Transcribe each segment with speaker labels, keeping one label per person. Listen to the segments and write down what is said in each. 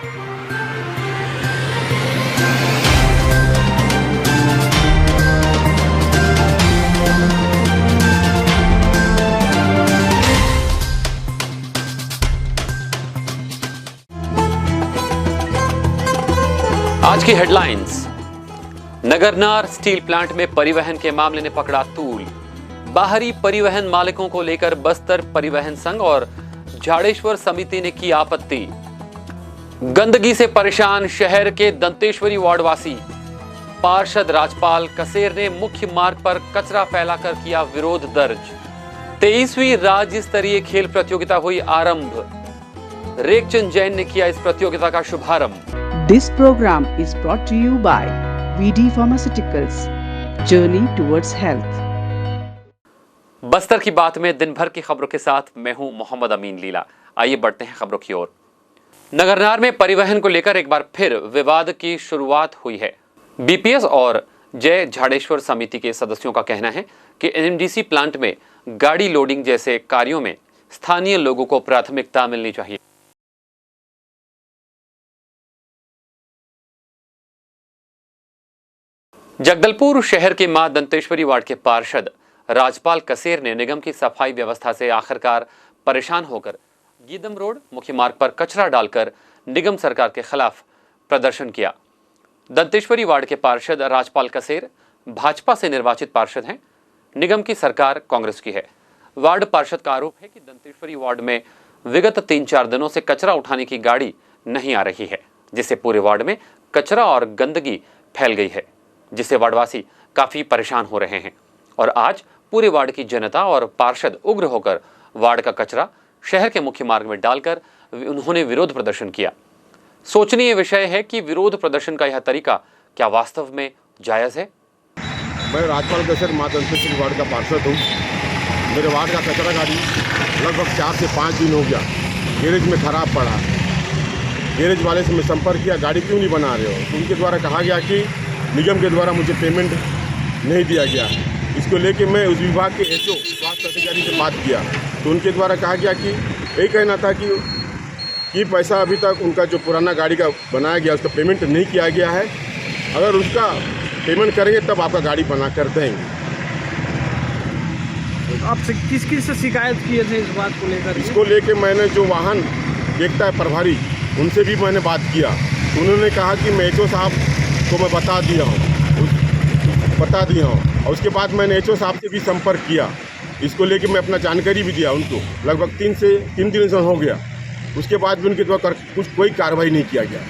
Speaker 1: आज की headlines. Nagarnar steel plant में परिवहन के मामले ने पकड़ा तूल। बाहरी परिवहन मालिकों को लेकर बस्तर परिवहन संघ और झाड़ेश्वर समिति ने की आपत्ति। गंदगी से परेशान शहर के दंतेश्वरी वार्डवासी। पार्षद राजपाल कसेर ने मुख्य मार्ग पर कचरा फैलाकर किया विरोध दर्ज। 23वीं राज्य स्तरीय खेल प्रतियोगिता हुई आरंभ। रेखचंद जैन ने किया इस प्रतियोगिता का शुभारंभ।
Speaker 2: This program is brought to you by VD Pharmaceuticals, Journey towards Health.
Speaker 1: Bastar की बात में दिन भर की खबरों के साथ मैं हूं मोहम्मद अमीन लीला। आइए बढ़ते हैं खबरों की ओर। नगरनार में परिवहन को लेकर एक बार फिर विवाद की शुरुआत हुई है। बीपीएस और जय झाड़ेश्वर समिति के सदस्यों का कहना है कि एनएमडीसी प्लांट में गाड़ी लोडिंग जैसे कार्यों में स्थानीय लोगों को प्राथमिकता मिलनी चाहिए। जगदलपुर शहर के मां दंतेश्वरी वार्ड के पार्षद राजपाल कसेर ने निगम की सफाई व्यवस्था से आखिरकार परेशान होकर गीदम रोड मुख्य मार्ग पर कचरा डालकर निगम सरकार के खिलाफ प्रदर्शन किया। दंतेश्वरी वार्ड के पार्षद राजपाल कसेर भाजपा से निर्वाचित पार्षद हैं। निगम की सरकार कांग्रेस की है। वार्ड पार्षद का आरोप है कि दंतेश्वरी वार्ड में विगत 3-4 दिनों से कचरा उठाने की गाड़ी नहीं आ रही है, जिससे पूरे वार्ड में कचरा और गंदगी फैल गई है, जिससे वार्डवासी काफी परेशान हो रहे हैं। और आज पूरे वार्ड की जनता और पार्षद उग्र होकर वार्ड का कचरा शहर के मुख्य मार्ग में डालकर उन्होंने विरोध प्रदर्शन किया। सोचनीय विषय है कि विरोध प्रदर्शन का यह तरीका क्या वास्तव में जायज है।
Speaker 3: मैं राजपाल कसेर मां दंतेश्वरी वार्ड का पार्षद हूँ। मेरे वार्ड का कचरा गाड़ी लगभग 4 से 5 दिन हो गया गैरेज में खराब पड़ा। गैरेज वाले से मैं संपर्क किया, गाड़ी क्यों नहीं बना रहे हो? उनके द्वारा कहा गया कि निगम के द्वारा मुझे पेमेंट नहीं दिया गया। इसको लेके मैं उस विभाग के एचओ स्वास्थ्य अधिकारी से बात किया तो उनके द्वारा कहा गया कि यही कहना था कि पैसा अभी तक उनका जो पुराना गाड़ी का बनाया गया उसका पेमेंट नहीं किया गया है। अगर उसका पेमेंट करेंगे तब आपका गाड़ी बना कर देंगे।
Speaker 4: आपसे किस से शिकायत किए थे इस बात को लेकर?
Speaker 3: इसको लेके मैंने जो वाहन देखता है प्रभारी, उनसे भी मैंने बात किया तो उन्होंने कहा कि मैं एचओ साहब को मैं बता दिया हूँ और उसके बाद मैंने एचओ साहब से भी संपर्क किया। इसको लेके मैं अपना जानकारी भी दिया उनको। लगभग 3 दिन से हो गया। उसके बाद भी उनके द्वारा कोई कार्रवाई नहीं किया गया।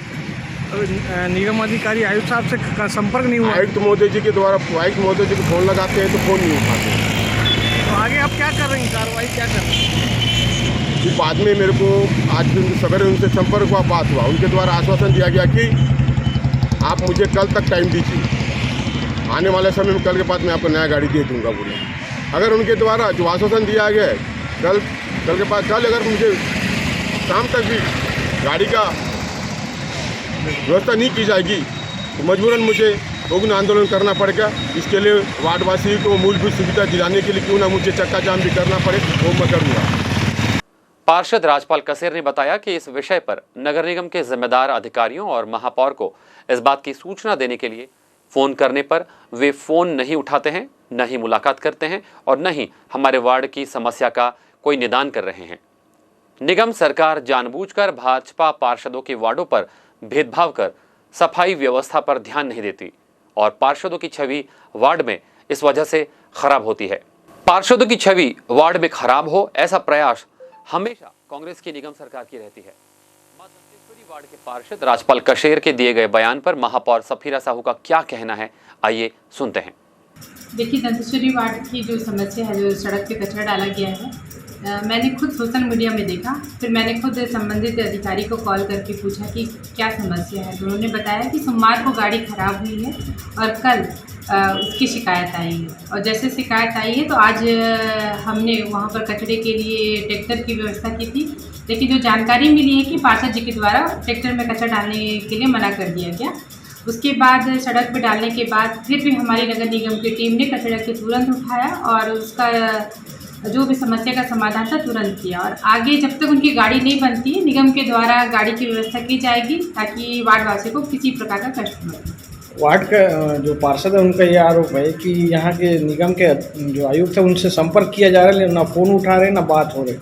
Speaker 4: निगम अधिकारी आयुक्त साहब से संपर्क नहीं हुआ?
Speaker 3: आयुक्त महोदय जी के द्वारा आयुक्त महोदय जी को फ़ोन लगाते हैं तो फ़ोन नहीं उठाते।
Speaker 4: तो आगे आप क्या कर रहे हैं, कार्रवाई क्या कर रहे हैं?
Speaker 3: फिर बाद में मेरे को आज सवेरे उनसे संपर्क हुआ, बात हुआ। उनके द्वारा आश्वासन दिया गया कि आप मुझे कल तक टाइम दीजिए, आने वाले समय में कल के बाद मैं आपको नया गाड़ी दे दूंगा बोले। अगर उनके द्वारा जो आश्वासन दिया गया है कल के बाद कल अगर मुझे शाम तक भी गाड़ी का व्यवस्था नहीं की जाएगी तो मजबूरन मुझे उग्र आंदोलन करना पड़ेगा। इसके लिए वार्डवासी को मूलभूत सुविधा दिलाने के लिए क्यों ना मुझे चक्का जाम भी करना पड़े वो मैं करूँगा।
Speaker 1: पार्षद राजपाल कसेर ने बताया कि इस विषय पर नगर निगम के जिम्मेदार अधिकारियों और महापौर को इस बात की सूचना देने के लिए फोन करने पर वे फोन नहीं उठाते हैं, न ही मुलाकात करते हैं और न ही हमारे वार्ड की समस्या का कोई निदान कर रहे हैं। निगम सरकार जानबूझकर भाजपा पार्षदों के वार्डों पर भेदभाव कर सफाई व्यवस्था पर ध्यान नहीं देती और पार्षदों की छवि वार्ड में इस वजह से खराब होती है। पार्षदों की छवि वार्ड में खराब हो, ऐसा प्रयास हमेशा कांग्रेस की निगम सरकार की रहती है। दंतेश्वरी वार्ड के पार्षद राजपाल कसेर के दिए गए बयान पर महापौर सफीरा साहू का क्या कहना है, आइए सुनते हैं।
Speaker 5: देखिए, दंतेश्वरी वार्ड की जो समस्या है, जो सड़क पे कचरा डाला गया है, मैंने खुद सोशल मीडिया में देखा। फिर मैंने खुद संबंधित अधिकारी को कॉल करके पूछा कि क्या समस्या है, तो उन्होंने बताया कि सोमवार को गाड़ी खराब हुई है और कल उसकी शिकायत आई है। और जैसे शिकायत आई है तो आज हमने वहाँ पर कचरे के लिए ट्रैक्टर की व्यवस्था की थी, लेकिन जो जानकारी मिली है कि पार्षद जी के द्वारा ट्रैक्टर में कचरा डालने के लिए मना कर दिया गया। उसके बाद सड़क पर डालने के बाद फिर भी हमारी नगर निगम की टीम ने कचरा को तुरंत उठाया और उसका जो भी समस्या का समाधान था तुरंत किया। और आगे जब तक उनकी गाड़ी नहीं बनती है, निगम के द्वारा गाड़ी की व्यवस्था की जाएगी ताकि वार्ड वासी को किसी प्रकार का कष्ट न हो।
Speaker 4: वार्ड का जो पार्षद है उनका ये आरोप है कि यहाँ के निगम के जो आयुक्त है उनसे संपर्क किया जा रहा है, लेकिन ना फ़ोन उठा रहे ना बात हो रही।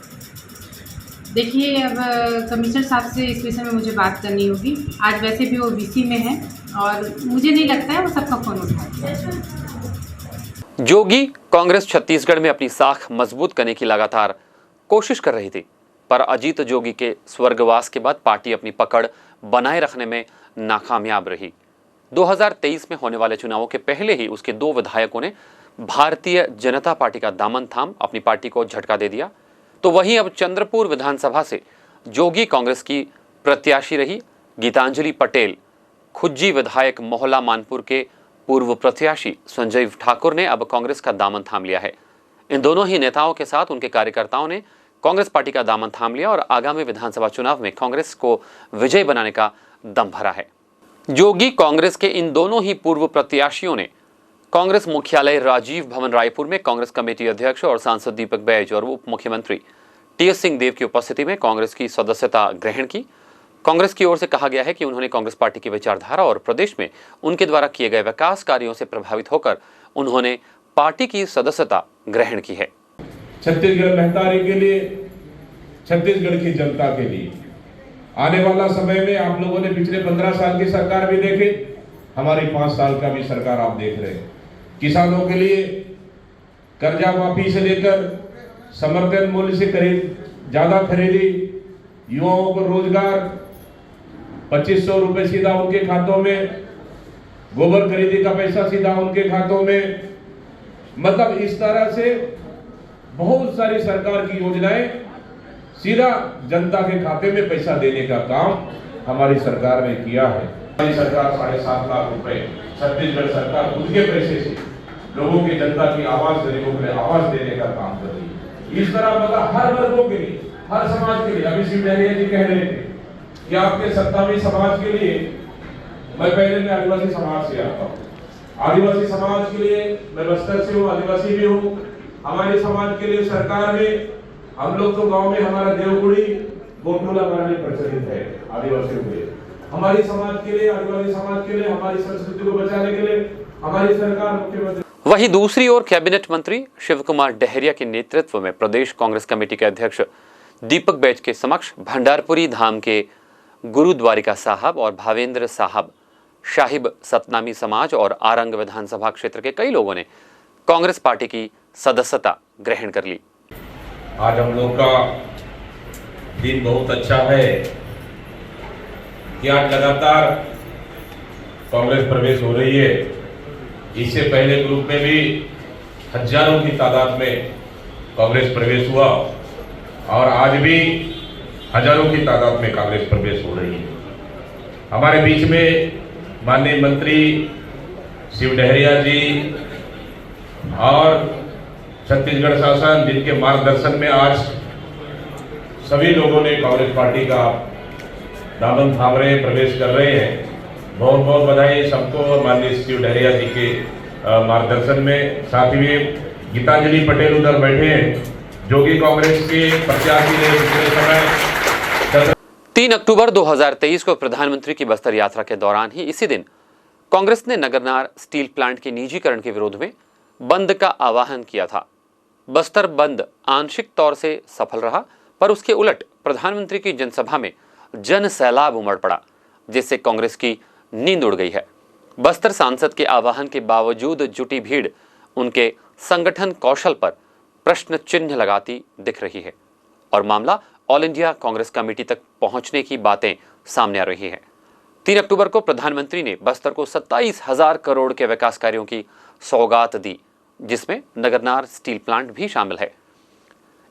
Speaker 5: देखिए, अब कमिश्नर साहब से इस विषय में मुझे बात करनी होगी। आज वैसे भी वो बीसी में है और मुझे नहीं लगता है वो सबका फ़ोन उठाते हैं।
Speaker 1: जोगी कांग्रेस छत्तीसगढ़ में अपनी साख मजबूत करने की लगातार कोशिश कर रही थी, पर अजीत जोगी के स्वर्गवास के बाद पार्टी अपनी पकड़ बनाए रखने में नाकामयाब रही। 2023 में होने वाले चुनावों के पहले ही उसके 2 विधायकों ने भारतीय जनता पार्टी का दामन थाम अपनी पार्टी को झटका दे दिया। तो वहीं अब चंद्रपुर विधानसभा से जोगी कांग्रेस की प्रत्याशी रही गीतांजलि पटेल, खुज्जी विधायक मोहला मानपुर के पूर्व प्रत्याशी संजय ठाकुर ने अब कांग्रेस का दामन थाम लिया है। इन दोनों ही नेताओं के साथ उनके कार्यकर्ताओं ने कांग्रेस पार्टी का दामन थाम लिया और आगामी विधानसभा चुनाव में कांग्रेस को विजय बनाने का दम भरा है। जोगी कांग्रेस के इन दोनों ही पूर्व प्रत्याशियों ने कांग्रेस मुख्यालय राजीव भवन रायपुर में कांग्रेस कमेटी अध्यक्ष और सांसद दीपक बैज और उप मुख्यमंत्री टीएस सिंहदेव की उपस्थिति में कांग्रेस की सदस्यता ग्रहण की। कांग्रेस की ओर से कहा गया है कि उन्होंने कांग्रेस पार्टी की विचारधारा और प्रदेश में उनके द्वारा किए गए विकास कार्यों से प्रभावित होकर उन्होंने पार्टी की सदस्यता ग्रहण की है।
Speaker 6: छत्तीसगढ़ महतारी के लिए, छत्तीसगढ़ की जनता के लिए आने वाला समय में आप लोगों ने पिछले 15 साल की सरकार भी देखे, हमारी 5 साल का भी सरकार आप देख रहे हैं। किसानों के लिए कर्जा माफी से लेकर समर्थन मूल्य से ज्यादा खरीदी, युवाओं को रोजगार, 2500 रुपए सीधा उनके खातों में, गोबर खरीदी का पैसा सीधा उनके खातों में, मतलब इस तरह से बहुत सारी सरकार की योजनाएं सीधा जनता के खाते में पैसा देने का काम हमारी सरकार ने किया है। हमारी सरकार 7.5 लाख रुपए छत्तीसगढ़ सरकार उनके पैसे से लोगों की, जनता की आवाज गरीबों के लिए आवाज देने का काम कर रही है। इस तरह मतलब हर वर्गों के लिए, हर समाज के लिए। अभी शिव डहरिया जी कह रहे थे कि आपके 27 समाज के लिए, मैं आदिवासी समाज से आता हूँ, आदिवासी समाज के लिए मैं बस्तर से हूँ, आदिवासी भी हूँ। हमारे समाज के लिए सरकार में हम लोग तो गांव में हमारा देवगुड़ी गोटोला हमारे लिए प्रचलित है, आदिवासियों के लिए, हमारी समाज के लिए, आदिवासी समाज के लिए, हमारी संस्कृति को बचाने के लिए हमारी सरकार, मुख्यमंत्री। वहीं
Speaker 1: दूसरी ओर कैबिनेट मंत्री शिव कुमार डहरिया के नेतृत्व में प्रदेश कांग्रेस कमेटी के अध्यक्ष दीपक बैज के समक्ष भंडारपुरी धाम के गुरुद्वारिका साहब और भावेंद्र साहब, शाहिब सतनामी समाज और आरंग विधानसभा क्षेत्र के कई लोगों ने कांग्रेस पार्टी की सदस्यता ग्रहण कर ली।
Speaker 6: आज हम लोग का दिन बहुत अच्छा है कि आज लगातार कांग्रेस प्रवेश हो रही है। इससे पहले ग्रुप में भी हजारों की तादाद में कांग्रेस प्रवेश हुआ और आज भी हजारों की तादाद में कांग्रेस प्रवेश हो रही है। हमारे बीच में माननीय मंत्री शिव डहरिया जी और छत्तीसगढ़ शासन, जिनके मार्गदर्शन में आज सभी लोगों ने कांग्रेस पार्टी का दामन थाम रहे, प्रवेश कर रहे हैं। बहुत बहुत बधाई सबको और माननीय शिव डहरिया जी के मार्गदर्शन में। साथ ही गीतांजलि पटेल उधर बैठे हैं, जो कि कांग्रेस के प्रत्याशी रहे पिछले समय।
Speaker 1: 3 अक्टूबर 2023 को प्रधानमंत्री की बस्तर यात्रा के दौरान ही इसी दिन कांग्रेस ने नगरनार स्टील प्लांट के निजीकरण के विरोध में बंद का आह्वान किया था। बस्तर बंद आंशिक तौर से सफल रहा, पर उसके उलट प्रधानमंत्री की जनसभा में जन सैलाब उमड़ पड़ा, जिससे कांग्रेस की नींद उड़ गई है। बस्तर सांसद के आह्वान के बावजूद जुटी भीड़ उनके संगठन कौशल पर प्रश्न चिन्ह लगाती दिख रही है और मामला ऑल इंडिया कांग्रेस कमेटी तक पहुंचने की बातें सामने आ रही हैं। 3 अक्टूबर को प्रधानमंत्री ने बस्तर को 27,000 करोड़ के विकास कार्यों की सौगात दी, जिसमें नगरनार स्टील प्लांट भी शामिल है।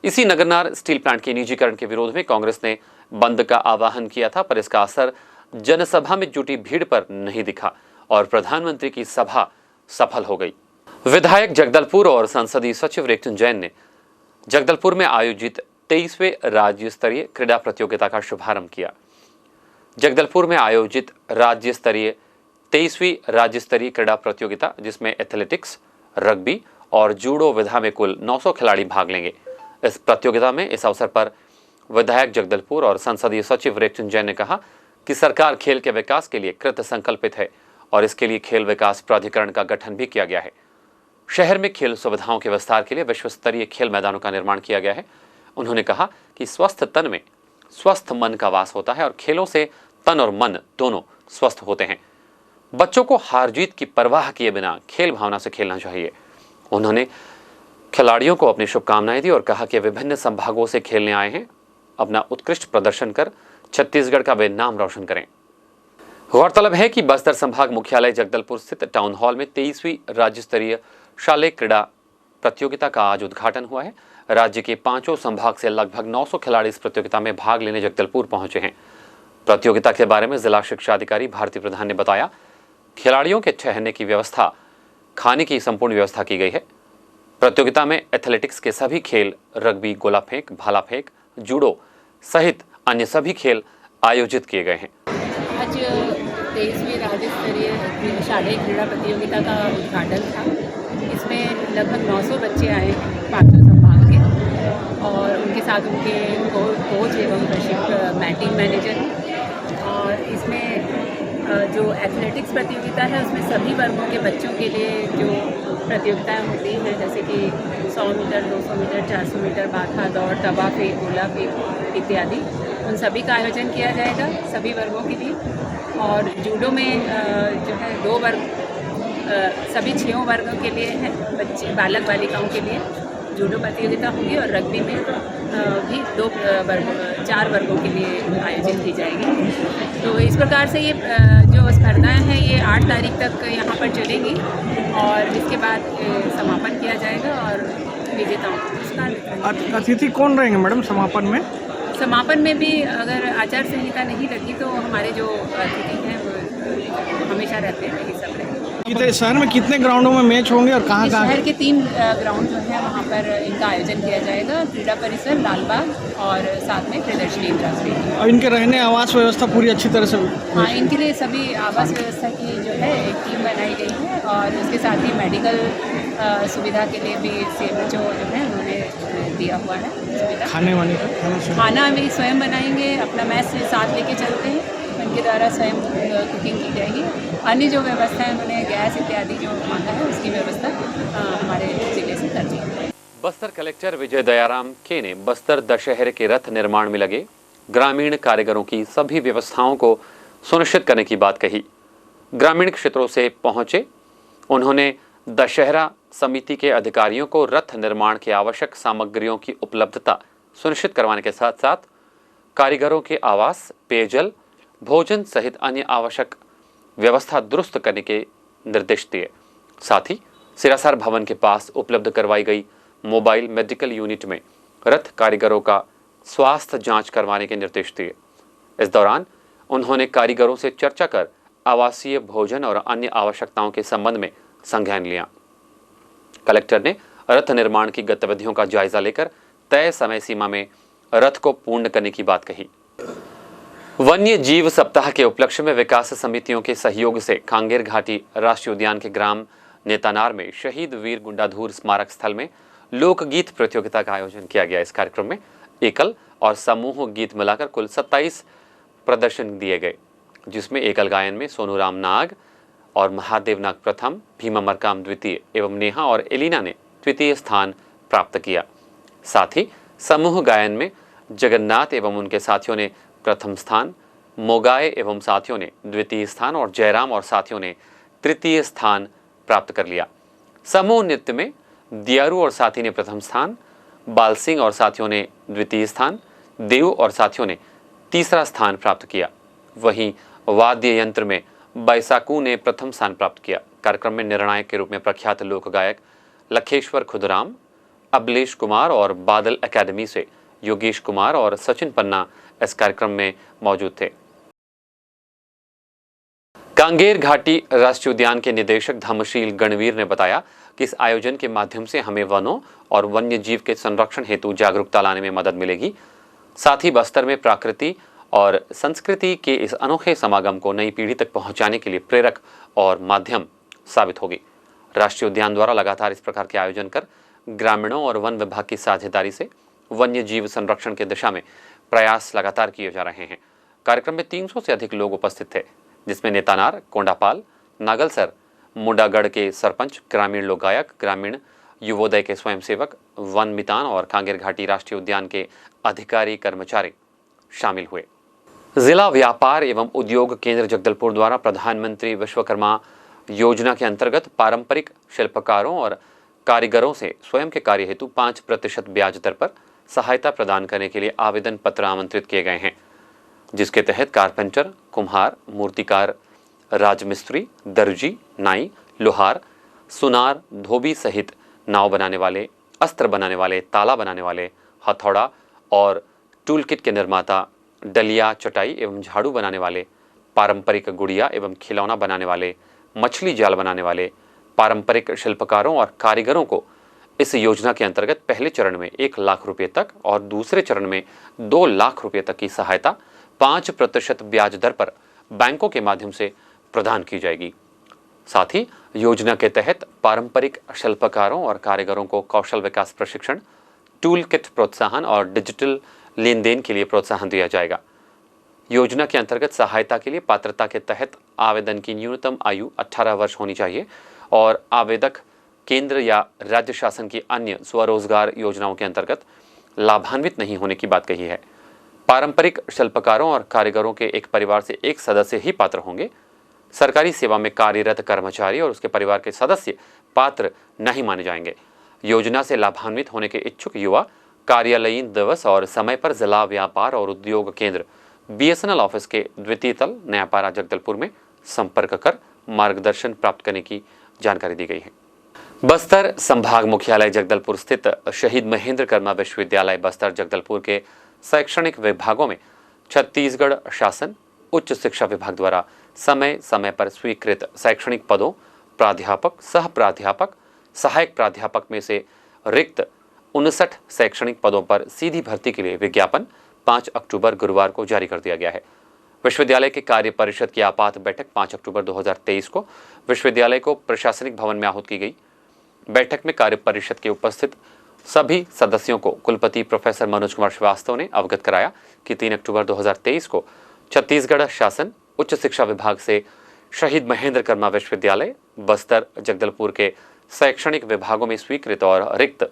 Speaker 1: इसी नगरनार स्टील प्लांट के निजीकरण के विरोध में कांग्रेस ने बंद का आह्वान किया था, पर इसका असर जनसभा में जुटी भीड़ पर नहीं दिखा और प्रधानमंत्री की सभा सफल हो गई। विधायक जगदलपुर और संसदीय सचिव रेखचंद जैन ने जगदलपुर में आयोजित 23वें राज्य स्तरीय क्रीड़ा प्रतियोगिता का शुभारंभ किया। जगदलपुर में आयोजित राज्य स्तरीय 23वीं राज्य स्तरीय क्रीड़ा प्रतियोगिता, जिसमें एथलेटिक्स, रग्बी और जूडो विधा में कुल 900 खिलाड़ी भाग लेंगे। इस प्रतियोगिता में इस अवसर पर विधायक जगदलपुर और संसदीय सचिव रेखचंद जैन ने कहा कि सरकार खेल के विकास के लिए कृत संकल्पित है और इसके लिए खेल विकास प्राधिकरण का गठन भी किया गया है। शहर में खेल सुविधाओं के विस्तार के लिए विश्व स्तरीय खेल मैदानों का निर्माण किया गया है। उन्होंने कहा कि स्वस्थ तन में स्वस्थ मन का वास होता है और खेलों से तन और मन दोनों स्वस्थ होते हैं। बच्चों को हार जीत की परवाह किए बिना खेल भावना से खेलना चाहिए। उन्होंने खिलाड़ियों को अपनी शुभकामनाएं दी और कहा कि विभिन्न संभागों से खेलने आए हैं, अपना उत्कृष्ट प्रदर्शन कर छत्तीसगढ़ का वे नाम रोशन करें। गौरतलब है कि बस्तर संभाग मुख्यालय जगदलपुर स्थित टाउन हॉल में 23वीं राज्य स्तरीय शालेय क्रीड़ा प्रतियोगिता का आज उद्घाटन हुआ है। राज्य के 5 संभाग से लगभग 900 खिलाड़ी इस प्रतियोगिता में भाग लेने जगदलपुर पहुंचे हैं। प्रतियोगिता के बारे में जिला शिक्षा अधिकारी भारती प्रधान ने बताया, खिलाड़ियों के ठहरने की व्यवस्था, खाने की संपूर्ण व्यवस्था की गई है। प्रतियोगिता में एथलेटिक्स के सभी खेल, रग्बी, गोला फेंक, भाला फेंक, जूडो सहित अन्य सभी खेल आयोजित किए गए हैं।
Speaker 7: आज 23वीं राज्य स्तरीय शालेय क्रीड़ा प्रतियोगिता का उद्घाटन था। इसमें लगभग 900 बच्चे आए हैं 5 संभाग के और उनके साथ उनके कोच एवं टीम मैनेजर हैं। और इसमें जो एथलेटिक्स प्रतियोगिता है उसमें सभी वर्गों के बच्चों के लिए जो प्रतियोगिताएं होती हैं, जैसे कि 100 मीटर, 200 मीटर, 400 मीटर, बाधा दौड़, तवा फेंक, गोला फेंक इत्यादि, उन सभी का आयोजन किया जाएगा सभी वर्गों के लिए। और जूडो में जो है 2 वर्ग, सभी 6 वर्गों के लिए है, बच्चे बालक बालिकाओं के लिए जूडो प्रतियोगिता होगी। और रग्बी में भी 4 वर्गों के लिए आयोजित की जाएगी। तो इस प्रकार से ये जो स्पर्धाएं हैं ये 8 तारीख तक यहाँ पर चलेंगी और इसके बाद समापन किया जाएगा और विजेताओं को पुरस्कार।
Speaker 4: अतिथि कौन रहेंगे मैडम समापन में?
Speaker 7: समापन में भी अगर आचार संहिता नहीं लगी तो हमारे जो अतिथि हैं वो हमेशा रहते हैं, ये सब रहेंगे।
Speaker 4: शहर में कितने ग्राउंडों में मैच होंगे और कहाँ कहाँ?
Speaker 7: शहर के 3 ग्राउंड जो है वहाँ पर इनका आयोजन किया जाएगा, क्रीड़ा परिसर, लालबाग और साथ में प्रदर्शनी इंदिरा स्टेडियम।
Speaker 4: और इनके रहने आवास व्यवस्था पूरी अच्छी तरह से?
Speaker 7: हाँ, इनके लिए सभी आवास व्यवस्था की जो है एक टीम बनाई गई है और उसके साथ ही मेडिकल सुविधा के लिए भी CMHO जो है उन्होंने दिया हुआ है सुविधा।
Speaker 4: खाने वाने
Speaker 7: खाना भी स्वयं बनाएंगे, अपना मैस साथ लेके चलते हैं, उनके द्वारा स्वयं कुकिंग की जाएगी। अन्य जो व्यवस्था है उन्होंने गैस इत्यादि जो मांगा है उसकी व्यवस्था हमारे जिले से कर दी है।
Speaker 1: बस्तर कलेक्टर विजय दयाराम के ने बस्तर दशहरे के रथ निर्माण में लगे ग्रामीण कारीगरों की सभी व्यवस्थाओं को सुनिश्चित करने की बात कही। ग्रामीण क्षेत्रों से पहुंचे उन्होंने दशहरा समिति के अधिकारियों को रथ निर्माण के आवश्यक सामग्रियों की उपलब्धता सुनिश्चित करवाने के साथ साथ कारीगरों के आवास, पेयजल, भोजन सहित अन्य आवश्यक व्यवस्था दुरुस्त करने के निर्देश दिए। साथ ही सिरासार भवन के पास उपलब्ध करवाई गई मोबाइल मेडिकल यूनिट में रथ कारीगरों का स्वास्थ्य जांच करवाने के निर्देश दिए। इस दौरान उन्होंने कारीगरों से चर्चा कर आवासीय, भोजन और अन्य आवश्यकताओं के संबंध में संज्ञान लिया। कलेक्टर ने रथ निर्माण की गतिविधियों का जायजा लेकर तय समय सीमा में रथ को पूर्ण करने की बात कही। वन्य जीव सप्ताह के उपलक्ष्य में विकास समितियों के सहयोग से कांगेर घाटी राष्ट्रीय उद्यान के ग्राम नेतानार में शहीद वीर गुंडाधुर स्मारक स्थल में लोकगीत प्रतियोगिता का आयोजन किया गया। इस कार्यक्रम में एकल और समूह गीत मिलाकर कुल 27 प्रदर्शन दिए गए, जिसमें एकल गायन में सोनू राम नाग और महादेव नाग प्रथम, भीमा मरकाम द्वितीय एवं नेहा और एलिना ने तृतीय स्थान प्राप्त किया। साथ ही समूह गायन में जगन्नाथ एवं उनके साथियों ने प्रथम स्थान, मोगाए एवं साथियों ने द्वितीय स्थान और जयराम और साथियों ने तृतीय स्थान प्राप्त कर लिया। समूह नृत्य में दियारू और साथी ने प्रथम स्थान, बाल सिंह और साथियों ने द्वितीय स्थान, देव और साथियों ने तीसरा स्थान प्राप्त किया। वहीं वाद्य यंत्र में बैसाकू ने प्रथम स्थान प्राप्त किया। कार्यक्रम में निर्णायक के रूप में प्रख्यात लोक गायक लखेश्वर खुदराम, अबलेश कुमार और बादल एकेडमी से योगेश कुमार और सचिन पन्ना इस कार्यक्रम में मौजूद थे। कांगेर घाटी राष्ट्रीय उद्यान के निदेशक धर्मशील गणवीर ने बताया कि इस आयोजन के माध्यम से हमें वनों और वन्य जीव के संरक्षण हेतु जागरूकता लाने में मदद मिलेगी। साथ ही बस्तर में प्रकृति और संस्कृति के इस अनोखे समागम को नई पीढ़ी तक पहुंचाने के लिए प्रेरक और माध्यम साबित होगी। राष्ट्रीय उद्यान द्वारा लगातार इस प्रकार के आयोजन कर ग्रामीणों और वन विभाग की साझेदारी से वन्य जीव संरक्षण की दिशा में प्रयास लगातार किए जा रहे हैं। कार्यक्रम में 300 से अधिक लोग उपस्थित थे, जिसमें नेतानार, कोंडापाल, नागलसर, मुंडागढ़ के सरपंच, ग्रामीण लोक गायक, ग्रामीण युवोदय के स्वयंसेवक, वन मितान और कांगेर घाटी राष्ट्रीय उद्यान के अधिकारी कर्मचारी शामिल हुए। जिला व्यापार एवं उद्योग केंद्र जगदलपुर द्वारा प्रधानमंत्री विश्वकर्मा योजना के अंतर्गत पारंपरिक शिल्पकारों और कारीगरों से स्वयं के कार्य हेतु 5% ब्याज दर पर सहायता प्रदान करने के लिए आवेदन पत्र आमंत्रित किए गए हैं, जिसके तहत कारपेंटर, कुम्हार, मूर्तिकार, राजमिस्त्री, दर्जी, नाई, लोहार, सुनार, धोबी सहित नाव बनाने वाले, अस्त्र बनाने वाले, ताला बनाने वाले, हथौड़ा और टूल किट के निर्माता, डलिया, चटाई एवं झाड़ू बनाने वाले, पारंपरिक गुड़िया एवं खिलौना बनाने वाले, मछली जाल बनाने वाले, पारंपरिक शिल्पकारों और कारीगरों को इस योजना के अंतर्गत पहले चरण में 1 लाख रुपए तक और दूसरे चरण में 2 लाख रुपए तक की सहायता 5% ब्याज दर पर बैंकों के माध्यम से प्रदान की जाएगी। साथ ही योजना के तहत पारंपरिक शिल्पकारों और कारीगरों को कौशल विकास प्रशिक्षण, टूल किट प्रोत्साहन और डिजिटल लेन देन के लिए प्रोत्साहन दिया जाएगा। योजना के अंतर्गत सहायता के लिए पात्रता के तहत आवेदन की न्यूनतम आयु 18 वर्ष होनी चाहिए और आवेदक केंद्र या राज्य शासन की अन्य स्वरोजगार योजनाओं के अंतर्गत लाभान्वित नहीं होने की बात कही है। पारंपरिक शिल्पकारों और कारीगरों के एक परिवार से एक सदस्य ही पात्र होंगे। सरकारी सेवा में कार्यरत कर्मचारी और उसके परिवार के सदस्य पात्र नहीं माने जाएंगे। योजना से लाभान्वित होने के इच्छुक युवा कार्यालयीन दिवस और समय पर जिला व्यापार और उद्योग केंद्र BSNL ऑफिस के द्वितीय तल नयापारा जगदलपुर में संपर्क कर मार्गदर्शन प्राप्त करने की जानकारी दी गई है। बस्तर संभाग मुख्यालय जगदलपुर स्थित शहीद महेंद्र कर्मा विश्वविद्यालय बस्तर जगदलपुर के शैक्षणिक विभागों में छत्तीसगढ़ शासन उच्च शिक्षा विभाग द्वारा समय समय पर स्वीकृत शैक्षणिक पदों प्राध्यापक, सह प्राध्यापक, सहायक प्राध्यापक में से रिक्त 59 शैक्षणिक पदों पर सीधी भर्ती के लिए विज्ञापन 5 अक्टूबर गुरुवार को जारी कर दिया गया है। विश्वविद्यालय के कार्य परिषद की आपात बैठक 5 अक्टूबर 2023 को विश्वविद्यालय को प्रशासनिक भवन में आहूत की गई। बैठक में कार्य परिषद के उपस्थित सभी सदस्यों को कुलपति प्रोफेसर मनोज कुमार श्रीवास्तव ने अवगत कराया कि 3 अक्टूबर 2023 को छत्तीसगढ़ शासन उच्च शिक्षा विभाग से शहीद महेंद्र कर्मा विश्वविद्यालय बस्तर जगदलपुर के शैक्षणिक विभागों में स्वीकृत और रिक्त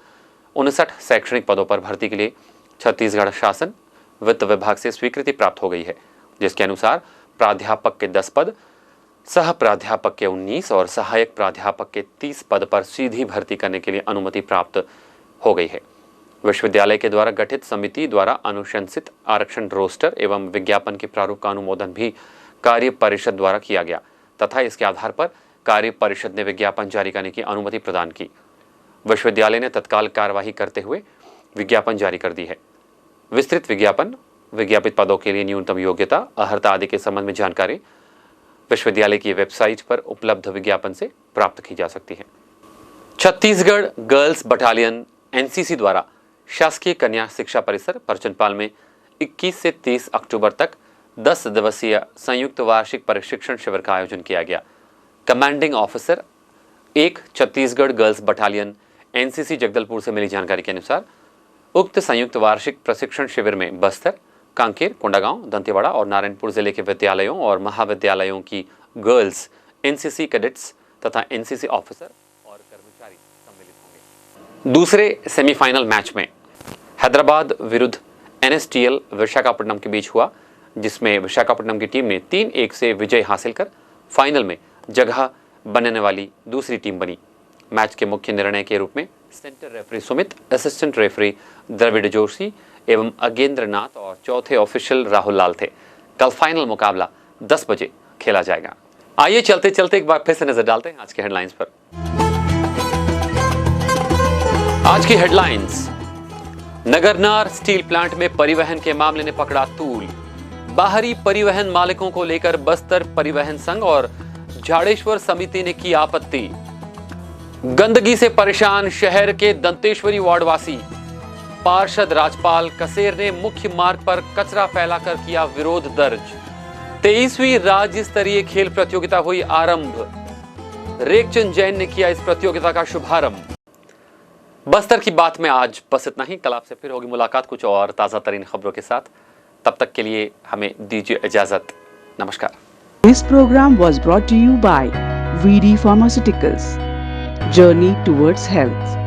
Speaker 1: 59 शैक्षणिक पदों पर भर्ती के लिए छत्तीसगढ़ शासन वित्त विभाग से स्वीकृति प्राप्त हो गई है, जिसके अनुसार प्राध्यापक के 10 पद, सह प्राध्यापक के 19 और सहायक प्राध्यापक के 30 पद पर सीधी भर्ती करने के लिए अनुमति प्राप्त हो गई है। विश्वविद्यालय के द्वारा गठित समिति द्वारा अनुशंसित आरक्षण रोस्टर एवं विज्ञापन के प्रारूप का अनुमोदन भी कार्य परिषद द्वारा किया गया तथा इसके आधार पर कार्य परिषद ने विज्ञापन जारी करने की अनुमति प्रदान की। विश्वविद्यालय ने तत्काल कार्यवाही करते हुए विज्ञापन जारी कर दी है। विस्तृत विज्ञापन, विज्ञापित पदों के लिए न्यूनतम योग्यता, अर्हता आदि के संबंध में जानकारी विश्वविद्यालय की वेबसाइट पर उपलब्ध विज्ञापन से प्राप्त की जा सकती है। छत्तीसगढ़ गर्ल्स बटालियन NCC द्वारा शासकीय कन्या शिक्षा परिसर परचनपाल में 21 से 30 अक्टूबर तक 10 दिवसीय संयुक्त वार्षिक प्रशिक्षण शिविर का आयोजन किया गया। Commanding officer 1 Chhattisgarh girls battalion NCC Jagdalpur से मिली जानकारी के अनुसार उक्त संयुक्त वार्षिक प्रशिक्षण शिविर में बस्तर, कांकेर, कोंडागांव, दंतेवाड़ा और नारायणपुर जिले के विद्यालयों और महाविद्यालयों की गर्ल्स NCC कैडेट्स तथा NCC ऑफिसर और कर्मचारी सम्मिलित होंगे। दूसरे सेमीफाइनल मैच में हैदराबाद विरुद्ध NSTL विशाखापट्टनम के बीच हुआ, जिसमें विशाखापट्टनम की टीम ने 3-1 से विजय हासिल कर फाइनल में जगह बनने वाली दूसरी टीम बनी। मैच के मुख्य निर्णय के रूप में centre referee Sumit, assistant referee Dravid Joshi एवं अगेंद्र नाथ और चौथे ऑफिशियल राहुल लाल थे। कल फाइनल मुकाबला 10 बजे खेला जाएगा। आइए चलते चलते एक बार फिर से नजर डालते हैं आज के हेडलाइंस पर। आज की हेडलाइंस, नगरनार स्टील प्लांट में परिवहन के मामले ने पकड़ा तूल। बाहरी परिवहन मालिकों को लेकर बस्तर परिवहन संघ और झाड़ेश्वर समिति ने की आपत्ति। गंदगी से परेशान शहर के दंतेश्वरी वार्डवासी। पार्षद राजपाल कसेर ने मुख्य मार्ग पर कचरा फैलाकर किया विरोध दर्ज। 23वीं राज्य स्तरीय खेल प्रतियोगिता हुई आरंभ। रेखचंद जैन ने किया इस प्रतियोगिता का शुभारंभ। बस्तर की बात में आज बस इतना ही। कल आपसे फिर होगी मुलाकात कुछ और ताज़ा तरीन खबरों के साथ। तब तक के लिए हमें दीजिए इजाज़त। नमस्कार।
Speaker 2: This program was brought to you by VD Pharmaceuticals. Journey towards health.